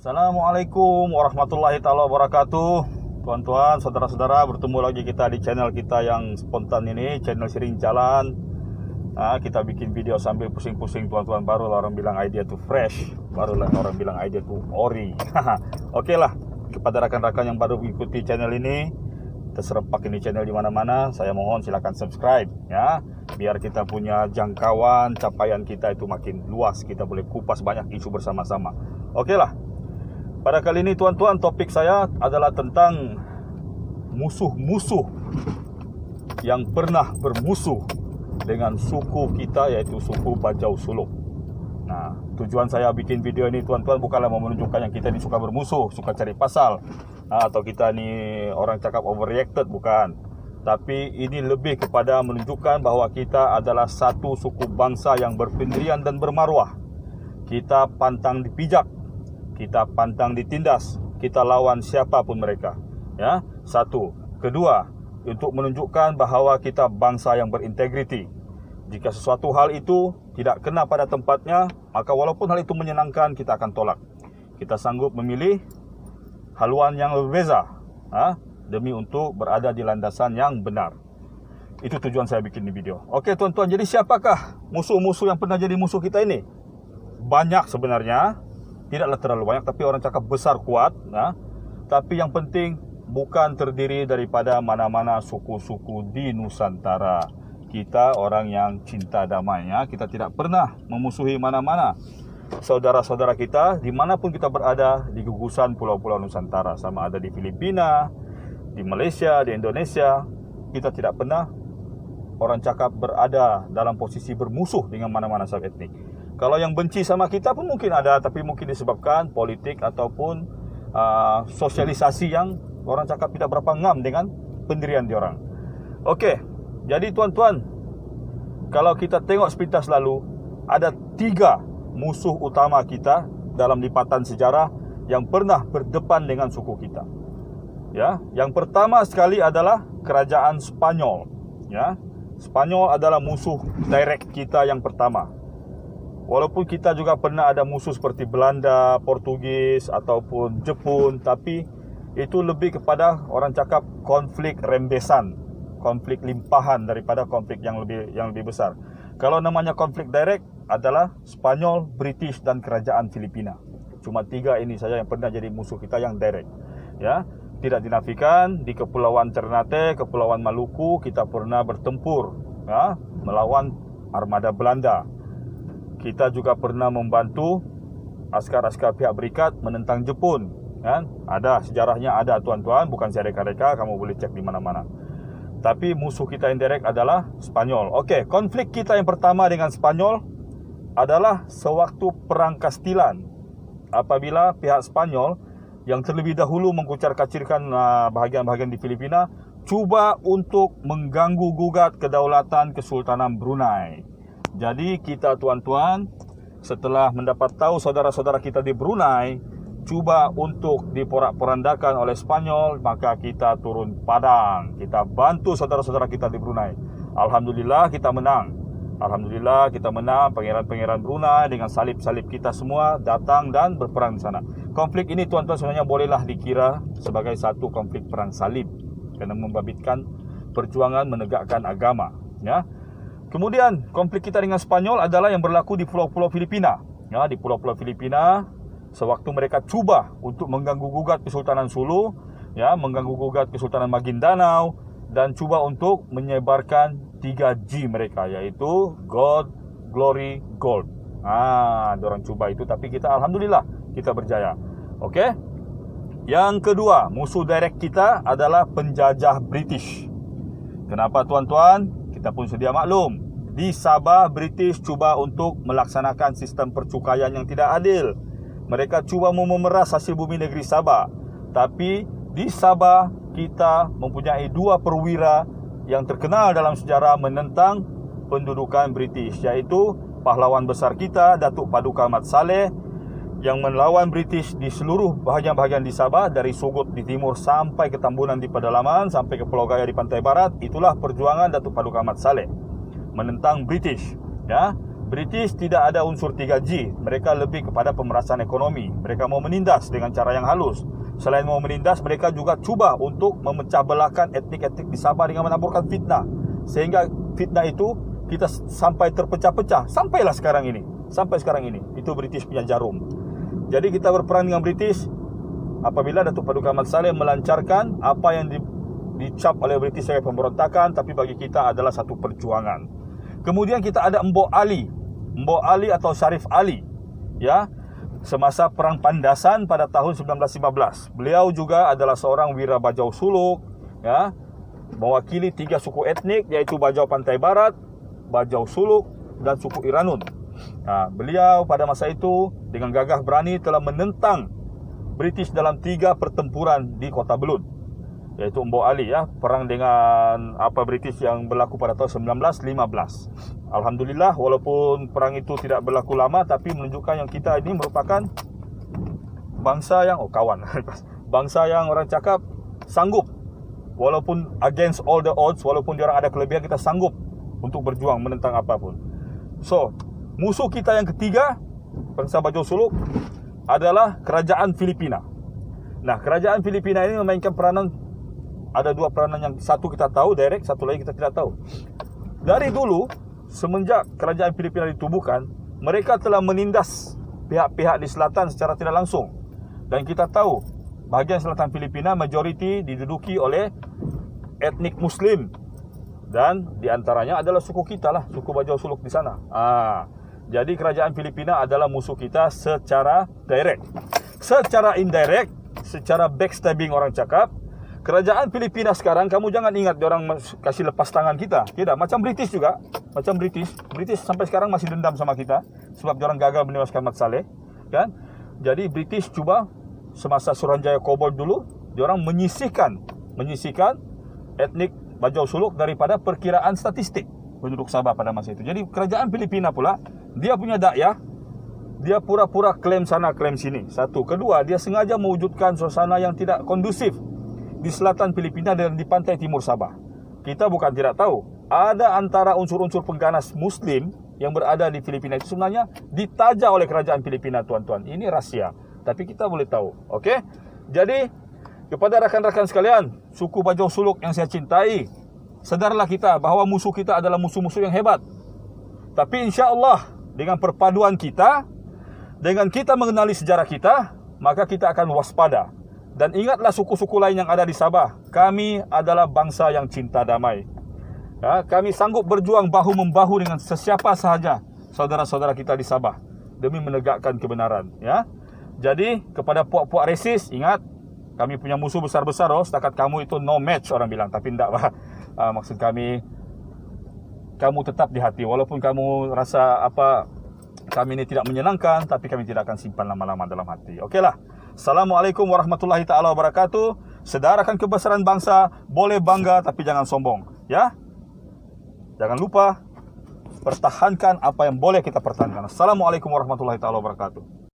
Assalamualaikum warahmatullahi taala wabarakatuh. Tuan-tuan, saudara-saudara, bertemu lagi kita di channel kita yang spontan ini, channel Sering Jalan. Kita bikin video sambil pusing-pusing, tuan-tuan. Barulah orang bilang idea tu fresh, barulah orang bilang idea tu ori. Oke lah, kepada rakan-rakan yang baru mengikuti channel ini, terserempak ini channel di mana-mana, saya mohon silakan subscribe ya, biar kita punya jangkauan, capaian kita itu makin luas, kita boleh kupas banyak isu bersama-sama. Oke lah. Pada kali ini tuan-tuan, topik saya adalah tentang musuh-musuh yang pernah bermusuh dengan suku kita, yaitu suku Bajau Suluk. Nah, tujuan saya bikin video ini tuan-tuan bukanlah mau menunjukkan yang kita ini suka bermusuh, suka cari pasal, atau kita ni orang cakap overreacted, bukan. Tapi ini lebih kepada menunjukkan bahawa kita adalah satu suku bangsa yang berpendirian dan bermaruah. Kita pantang dipijak, kita pantang ditindas, kita lawan siapapun mereka. Ya, satu. Kedua, untuk menunjukkan bahawa kita bangsa yang berintegriti. Jika sesuatu hal itu tidak kena pada tempatnya, maka walaupun hal itu menyenangkan, kita akan tolak. Kita sanggup memilih haluan yang berbeza, demi untuk berada di landasan yang benar. Itu tujuan saya bikin di video. Oke tuan-tuan, jadi siapakah musuh-musuh yang pernah jadi musuh kita ini? Banyak sebenarnya. Tidaklah terlalu banyak, tapi orang cakap besar kuat. Tapi yang penting bukan terdiri daripada mana-mana suku-suku di Nusantara. Kita orang yang cinta damai. Kita tidak pernah memusuhi mana-mana saudara-saudara kita dimanapun kita berada di gugusan pulau-pulau Nusantara. Sama ada di Filipina, di Malaysia, di Indonesia. Kita tidak pernah orang cakap berada dalam posisi bermusuh dengan mana-mana sub-etnik. Kalau yang benci sama kita pun mungkin ada, tapi mungkin disebabkan politik ataupun sosialisasi yang orang cakap tidak berapa ngam dengan pendirian diorang. Okey, jadi tuan-tuan, kalau kita tengok sepintas lalu, ada 3 musuh utama kita dalam lipatan sejarah yang pernah berdepan dengan suku kita. Ya, yang pertama sekali adalah kerajaan Spanyol. Ya, Spanyol adalah musuh direct kita yang pertama. Walaupun kita juga pernah ada musuh seperti Belanda, Portugis ataupun Jepun, tapi itu lebih kepada orang cakap konflik rembesan, konflik limpahan daripada konflik yang lebih besar. Kalau namanya konflik direct adalah Spanyol, British dan kerajaan Filipina. Cuma 3 ini saja yang pernah jadi musuh kita yang direct. Ya, tidak dinafikan di Kepulauan Ternate, Kepulauan Maluku kita pernah bertempur melawan armada Belanda. Kita juga pernah membantu askar-askar pihak Berikat menentang Jepun. Ada sejarahnya, ada tuan-tuan, bukan saya reka-reka, kamu boleh cek di mana-mana. Tapi musuh kita indirect adalah Spanyol. Okey, konflik kita yang pertama dengan Spanyol adalah sewaktu Perang Kastilan. Apabila pihak Spanyol yang terlebih dahulu mengkucar-kacirkan bahagian-bahagian di Filipina cuba untuk mengganggu-gugat kedaulatan Kesultanan Brunei. Jadi kita tuan-tuan, setelah mendapat tahu saudara-saudara kita di Brunei cuba untuk diporak-porandakan oleh Spanyol, maka kita turun padang. Kita bantu saudara-saudara kita di Brunei. Alhamdulillah kita menang. Alhamdulillah kita menang. Pangeran-pangeran Brunei dengan salib-salib kita semua datang dan berperang di sana. Konflik ini tuan-tuan sebenarnya bolehlah dikira sebagai satu konflik perang salib, kerana membabitkan perjuangan menegakkan agama. Ya. Kemudian konflik kita dengan Spanyol adalah yang berlaku di pulau-pulau Filipina. Ya, di pulau-pulau Filipina, sewaktu mereka cuba untuk mengganggu-gugat Kesultanan Sulu, ya, mengganggu-gugat Kesultanan Maguindanao, dan cuba untuk menyebarkan 3G mereka, yaitu God, Glory, Gold. Diorang cuba itu, tapi kita alhamdulillah kita berjaya. Okey. Yang kedua, musuh direct kita adalah penjajah British. Kenapa tuan-tuan? Kita pun sedia maklum, di Sabah British cuba untuk melaksanakan sistem percukaian yang tidak adil. Mereka cuba memeras hasil bumi negeri Sabah. Tapi di Sabah kita mempunyai 2 perwira yang terkenal dalam sejarah menentang pendudukan British, iaitu pahlawan besar kita Datuk Paduka Mat Saleh yang melawan British di seluruh bahagian-bahagian di Sabah, dari Sogot di timur sampai ke Tambunan di pedalaman, sampai ke Pulau Gaya di pantai barat. Itulah perjuangan Datuk Paduka Mat Saleh menentang British. Ya, British tidak ada unsur 3G. Mereka lebih kepada pemerasan ekonomi. Mereka mau menindas dengan cara yang halus. Selain mau menindas, mereka juga cuba untuk memecah belahkan etnik-etnik di Sabah dengan menaburkan fitnah. Sehingga fitnah itu kita sampai terpecah-pecah. Sampai sekarang ini. Itu British punya jarum. Jadi kita berperang dengan British. Apabila Datuk Paduka Ahmad Saleh melancarkan apa yang dicap oleh British sebagai pemberontakan, tapi bagi kita adalah satu perjuangan. Kemudian kita ada Mbok Ali atau Syarif Ali, ya, semasa perang Pandasan pada tahun 1915. Beliau juga adalah seorang wira Bajau Suluk, ya, mewakili 3 suku etnik, yaitu Bajau Pantai Barat, Bajau Suluk dan suku Iranun. Nah, beliau pada masa itu dengan gagah berani telah menentang British dalam 3 pertempuran di Kota Belud, yaitu Mbok Ali, ya, perang dengan British yang berlaku pada tahun 1915. Alhamdulillah, walaupun perang itu tidak berlaku lama, tapi menunjukkan yang kita ini merupakan bangsa yang bangsa yang orang cakap sanggup, walaupun against all the odds, walaupun diorang ada kelebihan, kita sanggup untuk berjuang menentang apapun. So, musuh kita yang ketiga, bangsa Bajau Suluk, adalah kerajaan Filipina. Nah, kerajaan Filipina ini memainkan peranan, ada 2 peranan, yang satu kita tahu direct, satu lagi kita tidak tahu. Dari dulu, semenjak kerajaan Filipina ditubuhkan, mereka telah menindas pihak-pihak di selatan secara tidak langsung. Dan kita tahu, bahagian selatan Filipina majoriti diduduki oleh etnik Muslim. Dan diantaranya adalah suku kita lah, suku Bajau Suluk di sana. Jadi kerajaan Filipina adalah musuh kita secara direct. Secara indirect, secara backstabbing orang cakap, kerajaan Filipina sekarang, kamu jangan ingat diorang kasih lepas tangan kita. Tidak, macam British juga. Macam British sampai sekarang masih dendam sama kita sebab diorang gagal menewaskan Ahmad Saleh, kan? Jadi British cuba semasa Suruhanjaya Kobold dulu, diorang menyisihkan etnik Bajau Suluk daripada perkiraan statistik penduduk Sabah pada masa itu. Jadi kerajaan Filipina pula, dia punya dakyah, dia pura-pura klaim sana klaim sini. Satu, kedua, dia sengaja mewujudkan suasana yang tidak kondusif di selatan Filipina dan di pantai timur Sabah. Kita bukan tidak tahu, ada antara unsur-unsur pengganas Muslim yang berada di Filipina itu sebenarnya ditaja oleh kerajaan Filipina, tuan-tuan. Ini rahsia, tapi kita boleh tahu. Okey? Jadi kepada rakan-rakan sekalian, suku Bajau Suluk yang saya cintai, sedarlah kita bahawa musuh kita adalah musuh-musuh yang hebat. Tapi insya-Allah dengan perpaduan kita, dengan kita mengenali sejarah kita, maka kita akan waspada. Dan ingatlah suku-suku lain yang ada di Sabah, kami adalah bangsa yang cinta damai. Ya, kami sanggup berjuang bahu-membahu dengan sesiapa sahaja saudara-saudara kita di Sabah demi menegakkan kebenaran. Ya, jadi kepada puak-puak resis, ingat, kami punya musuh besar-besar. Setakat kamu itu no match orang bilang, tapi tidak lah. Maksud kami, kamu tetap di hati. Walaupun kamu rasa kami ini tidak menyenangkan, tapi kami tidak akan simpan lama-lama dalam hati. Okeylah. Assalamualaikum warahmatullahi taala wabarakatuh. Sedarakan kebesaran bangsa, boleh bangga tapi jangan sombong. Ya, jangan lupa pertahankan apa yang boleh kita pertahankan. Assalamualaikum warahmatullahi taala wabarakatuh.